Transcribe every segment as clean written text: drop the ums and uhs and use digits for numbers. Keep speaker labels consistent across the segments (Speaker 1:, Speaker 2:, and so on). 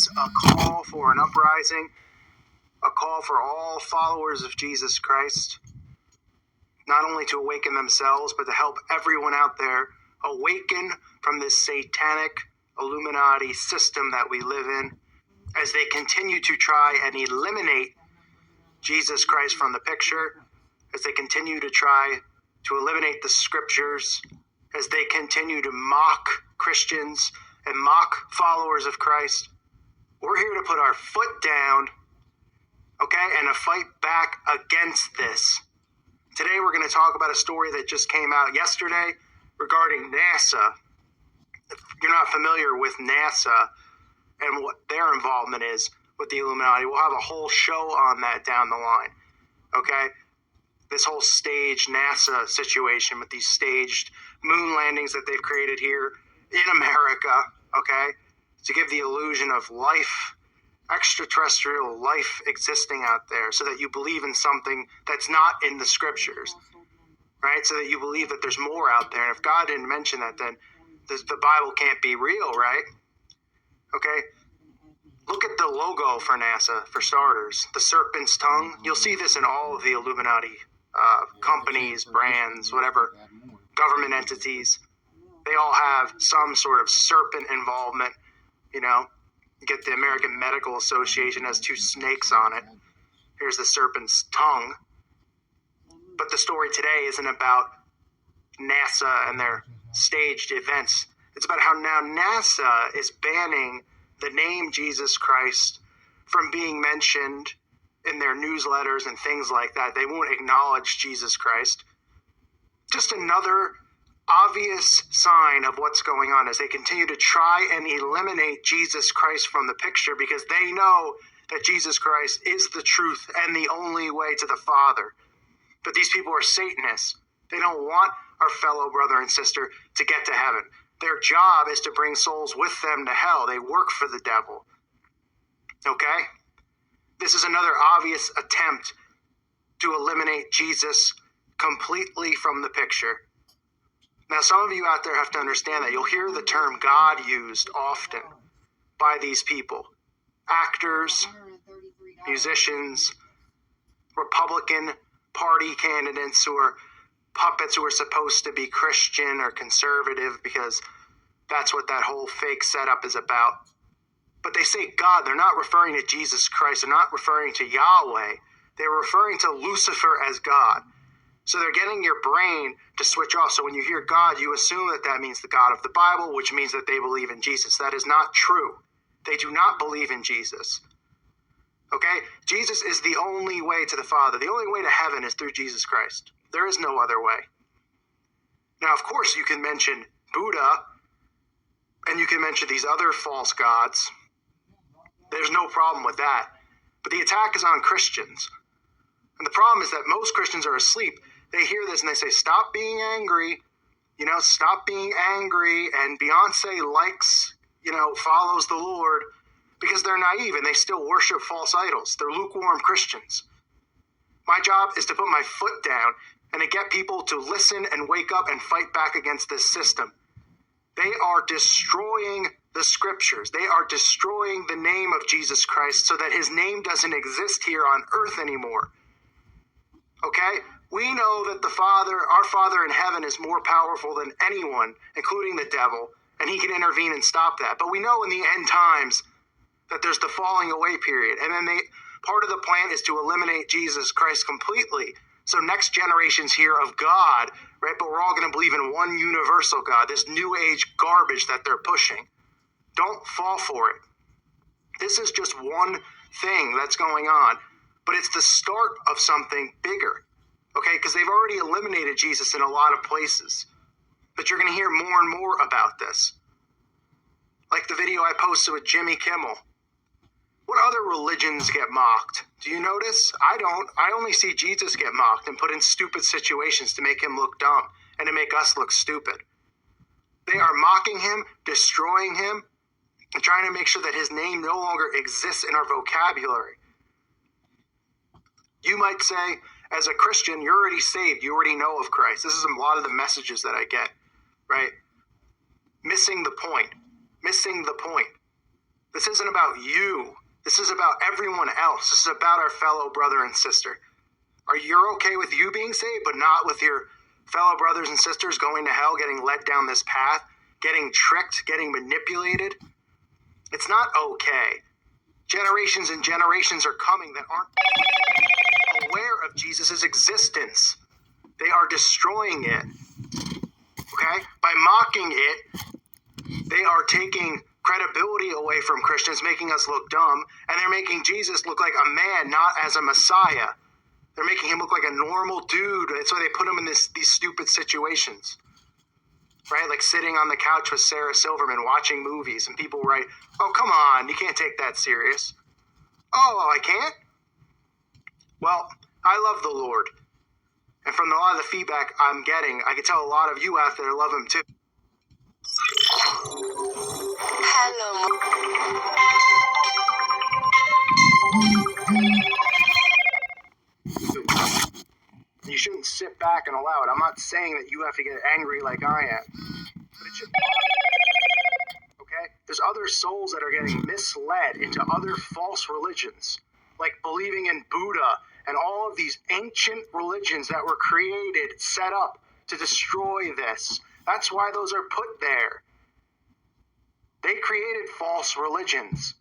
Speaker 1: is a call for an uprising, a call for all followers of Jesus Christ, not only to awaken themselves, but to help everyone out there awaken from this satanic Illuminati system that we live in, as they continue to try and eliminate Jesus Christ from the picture, as they continue to try to eliminate the scriptures, as they continue to mock Christians and mock followers of Christ. We're here to put our foot down, okay, and to fight back against this. Today we're going to talk about a story that just came out yesterday regarding NASA. If you're not familiar with NASA and what their involvement is with the Illuminati, we'll have a whole show on that down the line, okay? This whole staged NASA situation with these staged moon landings that they've created here in America, okay, to give the illusion of life, extraterrestrial life existing out there, so that you believe in something that's not in the scriptures, right? So that you believe that there's more out there. And if God didn't mention that, then the Bible can't be real, right? Okay? Look at the logo for NASA, for starters. The serpent's tongue. You'll see this in all of the Illuminati companies, brands, whatever, government entities. They all have some sort of serpent involvement, you know. You get the American Medical Association has two snakes on it. Here's the serpent's tongue. But the story today isn't about NASA and their staged events. It's about how now NASA is banning the name Jesus Christ from being mentioned in their newsletters and things like that. They won't acknowledge Jesus Christ. Just another obvious sign of what's going on as they continue to try and eliminate Jesus Christ from the picture, because they know that Jesus Christ is the truth and the only way to the Father. But these people are Satanists. They don't want our fellow brother and sister to get to heaven. Their job is to bring souls with them to hell. They work for the devil. Okay? This is another obvious attempt to eliminate Jesus completely from the picture. Now, some of you out there have to understand that. You'll hear the term God used often by these people. Actors, musicians, Republican Party candidates who are puppets who are supposed to be Christian or conservative, because that's what that whole fake setup is about. But they say God. They're not referring to Jesus Christ. They're not referring to Yahweh. They're referring to Lucifer as God. So they're getting your brain to switch off. So when you hear God, you assume that that means the God of the Bible, which means that they believe in Jesus. That is not true. They do not believe in Jesus. Okay? Jesus is the only way to the Father. The only way to heaven is through Jesus Christ. There is no other way. Now, of course, you can mention Buddha, and you can mention these other false gods. There's no problem with that. But the attack is on Christians. And the problem is that most Christians are asleep. They hear this and they say, stop being angry. You know, stop being angry. And Beyonce likes, follows the Lord, because they're naive and they still worship false idols. They're lukewarm Christians. My job is to put my foot down and to get people to listen and wake up and fight back against this system. They are destroying the scriptures. They are destroying the name of Jesus Christ so that his name doesn't exist here on earth anymore. Okay? We know that our Father in heaven, is more powerful than anyone, including the devil, and he can intervene and stop that. But we know in the end times that there's the falling away period. And then part of the plan is to eliminate Jesus Christ completely. So next generation's here of God, right? But we're all going to believe in one universal God, this new age garbage that they're pushing. Don't fall for it. This is just one thing that's going on, but it's the start of something bigger, okay? Because they've already eliminated Jesus in a lot of places, but you're going to hear more and more about this. Like the video I posted with Jimmy Kimmel. What other religions get mocked? Do you notice? I don't. I only see Jesus get mocked and put in stupid situations to make him look dumb and to make us look stupid. They are mocking him, destroying him, and trying to make sure that his name no longer exists in our vocabulary. You might say, as a Christian, you're already saved. You already know of Christ. This is a lot of the messages that I get, right? Missing the point. Missing the point. This isn't about you. This is about everyone else. This is about our fellow brother and sister. Are you okay with you being saved, but not with your fellow brothers and sisters going to hell, getting led down this path, getting tricked, getting manipulated? It's not okay. Generations and generations are coming that aren't aware of Jesus' existence. They are destroying it. Okay? By mocking it, they are taking credibility away from Christians, making us look dumb, and they're making Jesus look like a man, not as a Messiah. They're making him look like a normal dude. That's why they put him in these stupid situations. Right? Like sitting on the couch with Sarah Silverman watching movies, and people write, "Oh, come on, you can't take that serious." Oh, I can't? Well, I love the Lord. And from a lot of the feedback I'm getting, I can tell a lot of you out there love him too.
Speaker 2: Hello.
Speaker 1: You shouldn't sit back and allow it. I'm not saying that you have to get angry like I am, but it should. Okay? There's other souls that are getting misled into other false religions, like believing in Buddha and all of these ancient religions that were created, set up to destroy this. That's why those are put there. They created false religions.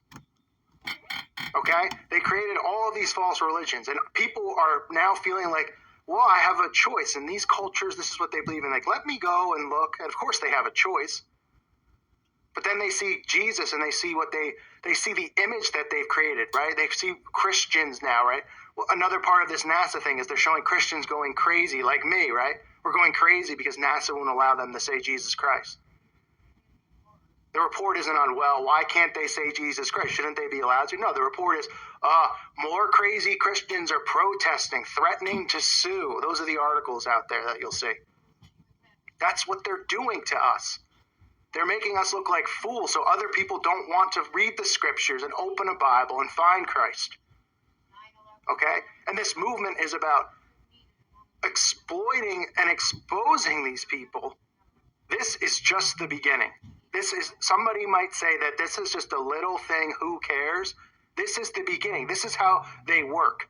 Speaker 1: Okay? They created all of these false religions, and people are now feeling like, well, I have a choice. In these cultures, this is what they believe in. Like, let me go and look. And of course they have a choice. But then they see Jesus, and they see what they see the image that they've created, right? They see Christians now, right? Well, another part of this NASA thing is they're showing Christians going crazy, like me, right? We're going crazy because NASA won't allow them to say Jesus Christ. The report isn't on, well, why can't they say Jesus Christ? Shouldn't they be allowed to? No, the report is, more crazy Christians are protesting, threatening to sue. Those are the articles out there that you'll see. That's what they're doing to us. They're making us look like fools so other people don't want to read the scriptures and open a Bible and find Christ. Okay? And this movement is about exploiting and exposing these people. This is just the beginning. Somebody might say that this is just a little thing, who cares? This is the beginning. This is how they work.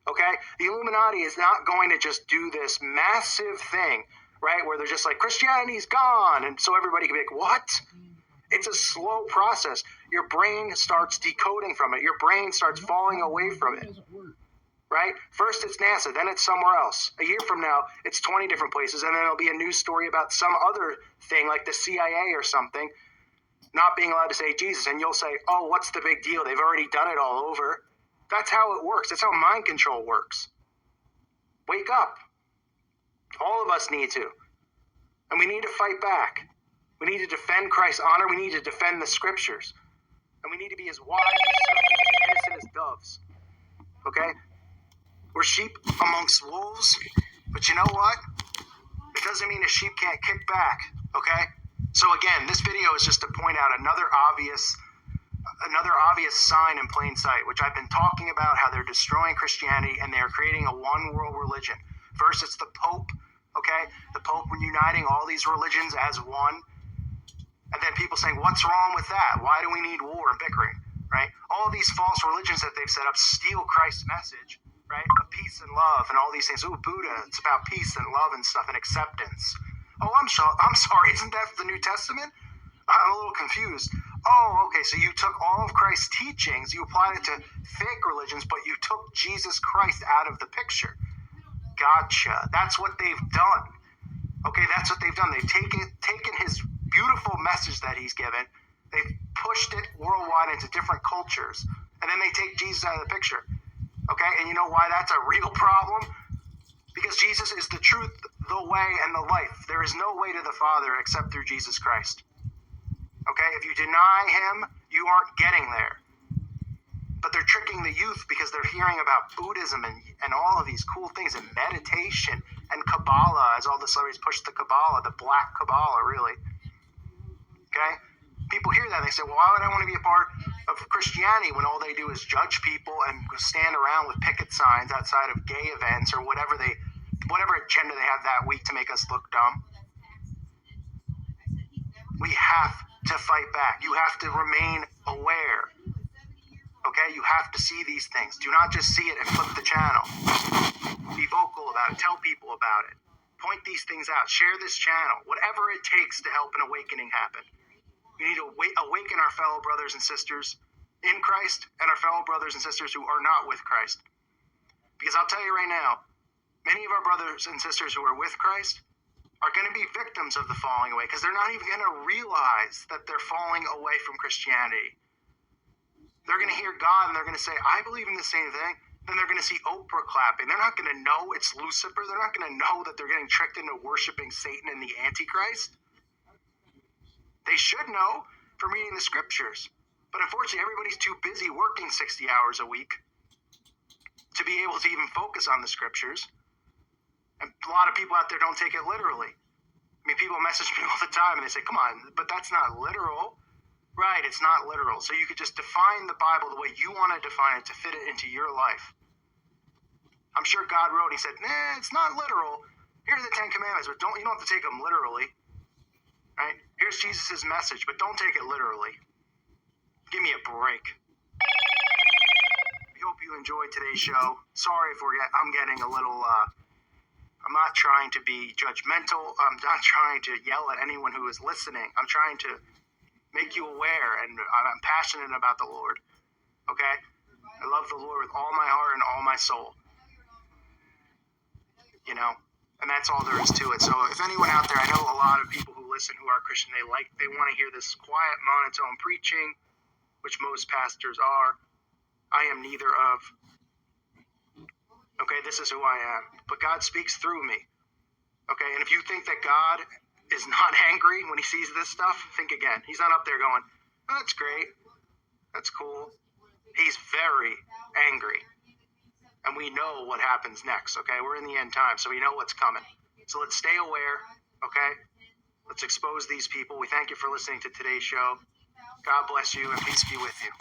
Speaker 1: Okay? The Illuminati is not going to just do this massive thing, right, where they're just like, Christianity's gone, and so everybody can be like, what? It's a slow process. Your brain starts decoding from it. Your brain starts falling away from it. Right? First it's NASA, then it's somewhere else. A year from now, it's 20 different places, and then there'll be a news story about some other thing, like the CIA or something, not being allowed to say Jesus, and you'll say, oh, what's the big deal? They've already done it all over. That's how it works. That's how mind control works. Wake up. All of us need to. And we need to fight back. We need to defend Christ's honor. We need to defend the scriptures. And we need to be as wise as serpents and innocent as doves. Okay? We're sheep amongst wolves, but you know what? It doesn't mean a sheep can't kick back, okay? So again, this video is just to point out another obvious sign in plain sight, which I've been talking about, how they're destroying Christianity and they're creating a one-world religion. First, it's the Pope, okay? The Pope uniting all these religions as one. And then people saying, what's wrong with that? Why do we need war and bickering, right? All these false religions that they've set up steal Christ's message, right? Of peace and love and all these things. Ooh, Buddha, it's about peace and love and stuff and acceptance. Oh, I'm sorry, isn't that the New Testament? I'm a little confused. Oh, okay, so you took all of Christ's teachings, you applied it to fake religions, but you took Jesus Christ out of the picture. Gotcha. That's what they've done. Okay, that's what they've done. They've taken his beautiful message that he's given, they've pushed it worldwide into different cultures, and then they take Jesus out of the picture. Okay, and you know why that's a real problem? Because Jesus is the truth, the way, and the life. There is no way to the Father except through Jesus Christ. Okay, if you deny him, you aren't getting there. But they're tricking the youth because they're hearing about Buddhism and all of these cool things, and meditation and Kabbalah, as all the celebrities push the Kabbalah, the black Kabbalah, really. Okay? People hear that and they say, well, why would I want to be a part of Christianity when all they do is judge people and stand around with picket signs outside of gay events or whatever agenda they have that week to make us look dumb? We have to fight back. You have to remain aware. Okay? You have to see these things. Do not just see it and flip the channel. Be vocal about it. Tell people about it. Point these things out. Share this channel. Whatever it takes to help an awakening happen. We need to awaken our fellow brothers and sisters in Christ and our fellow brothers and sisters who are not with Christ. Because I'll tell you right now, many of our brothers and sisters who are with Christ are going to be victims of the falling away because they're not even going to realize that they're falling away from Christianity. They're going to hear God and they're going to say, I believe in the same thing. Then they're going to see Oprah clapping. They're not going to know it's Lucifer. They're not going to know that they're getting tricked into worshiping Satan and the Antichrist. They should know from reading the scriptures. But unfortunately, everybody's too busy working 60 hours a week to be able to even focus on the scriptures. And a lot of people out there don't take it literally. I mean, people message me all the time and they say, come on, but that's not literal. Right, it's not literal. So you could just define the Bible the way you want to define it to fit it into your life. I'm sure God wrote, he said, nah, it's not literal. Here are the 10 commandments, but you don't have to take them literally. Right? Here's Jesus' message, but don't take it literally. Give me a break. We hope you enjoyed today's show. Sorry if I'm getting a little... I'm not trying to be judgmental. I'm not trying to yell at anyone who is listening. I'm trying to make you aware, and I'm passionate about the Lord. Okay? I love the Lord with all my heart and all my soul. You know? And that's all there is to it. So if anyone out there, I know a lot of people who listen who are Christian, they want to hear this quiet, monotone preaching, which most pastors are. I am neither of. Okay, this is who I am. But God speaks through me. Okay, and if you think that God is not angry when he sees this stuff, think again. He's not up there going, oh, that's great. That's cool. He's very angry. And we know what happens next, okay? We're in the end time, so we know what's coming. So let's stay aware, okay? Let's expose these people. We thank you for listening to today's show. God bless you, and peace be with you.